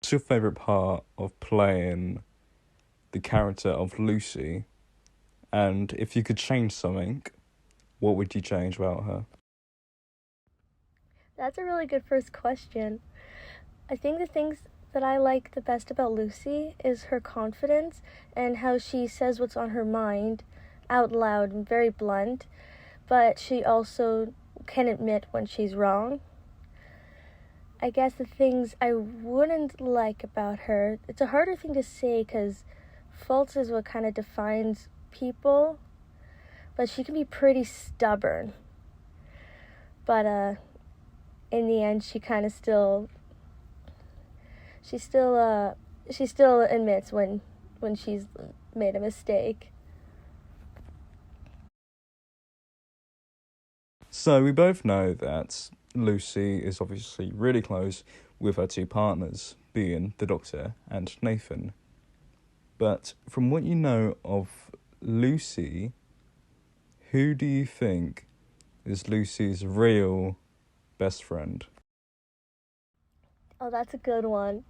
what's your favourite part of playing the character of Lucy? And if you could change something, what would you change about her? That's a really good first question. I think the things that I like the best about Lucy is her confidence and how she says what's on her mind out loud and very blunt, but she also can admit when she's wrong. I guess the things I wouldn't like about her, it's a harder thing to say because faults is what kind of defines people, but she can be pretty stubborn. But in the end, she kind of still admits when she's made a mistake. So we both know that Lucy is obviously really close with her two partners, being the Doctor and Nathan. But from what you know of Lucy, who do you think is Lucy's real best friend? Oh, that's a good one.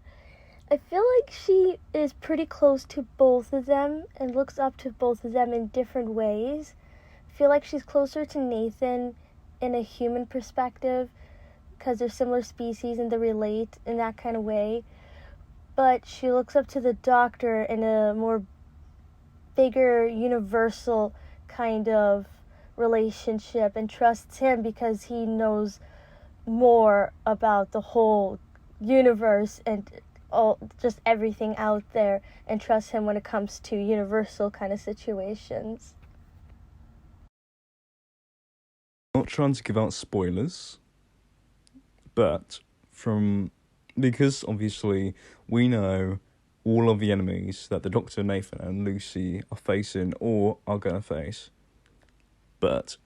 I feel like she is pretty close to both of them and looks up to both of them in different ways. I feel like she's closer to Nathan in a human perspective because they're similar species and they relate in that kind of way. But she looks up to the Doctor in a more bigger, universal kind of relationship and trusts him because he knows more about the whole universe and just everything out there, and trust him when it comes to universal kind of situations. Not trying to give out spoilers, but because obviously we know all of the enemies that the Doctor, Nathan, and Lucy are facing or are gonna face. But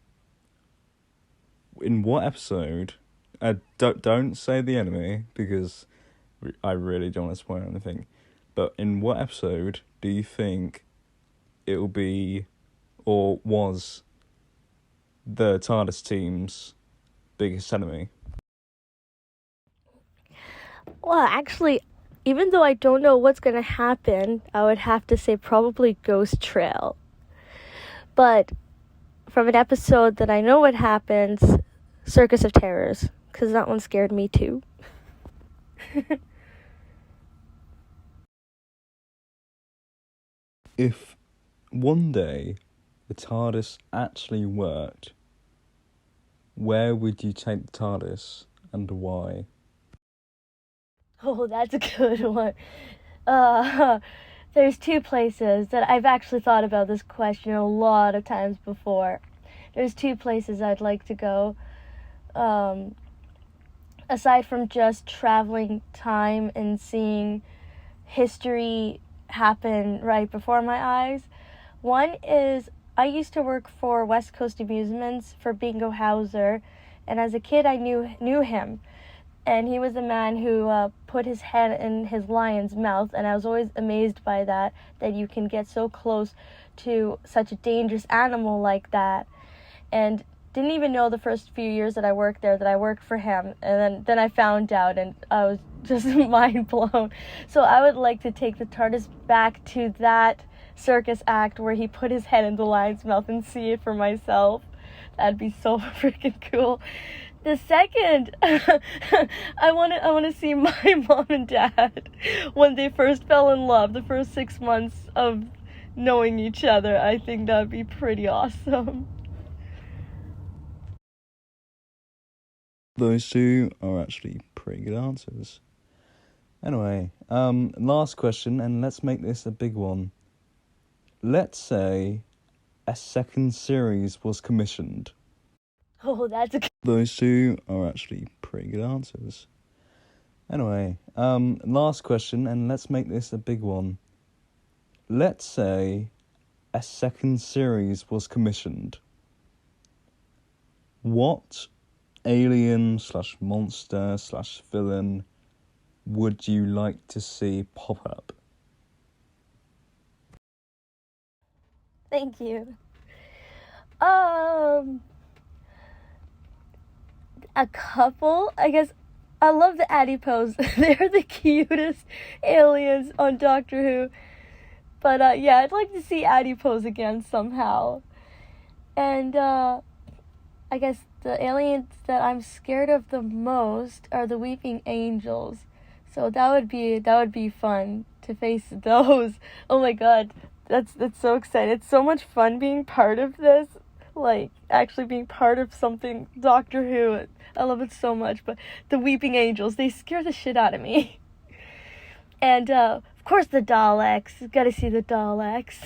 in what episode? Don't say the enemy because I really don't want to spoil anything. But in what episode do you think it will be, or was, the TARDIS team's biggest enemy? Well, actually, even though I don't know what's going to happen, I would have to say probably Ghost Trail. But from an episode that I know what happens, Circus of Terrors, because that one scared me too. If one day the TARDIS actually worked, where would you take the TARDIS and why? Oh, that's a good one. There's two places that I've actually thought about this question a lot of times before. There's two places I'd like to go. Aside from just traveling time and seeing history happen right before my eyes. One is, I used to work for West Coast Amusements for Bingo Hauser, and as a kid I knew him. And he was the man who put his head in his lion's mouth, and I was always amazed by that you can get so close to such a dangerous animal like that. And didn't even know the first few years that I worked there that I worked for him, and then I found out, and I was just mind blown. So I would like to take the TARDIS back to that circus act where he put his head in the lion's mouth and see it for myself. That'd be so freaking cool. The second, I want to see my mom and dad when they first fell in love, the first 6 months of knowing each other. I think that'd be pretty awesome. Those two are actually pretty good answers. Anyway, last question, and let's make this a big one. Let's say a second series was commissioned. Oh, that's a... Those two are actually pretty good answers. Anyway, last question, and let's make this a big one. Let's say a second series was commissioned. What alien / monster / villain would you like to see pop up? Thank you. A couple, I guess. I love the adipose. They're the cutest aliens on Doctor Who. But yeah, I'd like to see adipose again somehow. And I guess the aliens that I'm scared of the most are the weeping angels. So that would be fun to face those. Oh my god, that's so exciting. It's so much fun being part of this. Like, actually being part of something Doctor Who. I love it so much. But the weeping angels, they scare the shit out of me. And of course the Daleks. Gotta see the Daleks.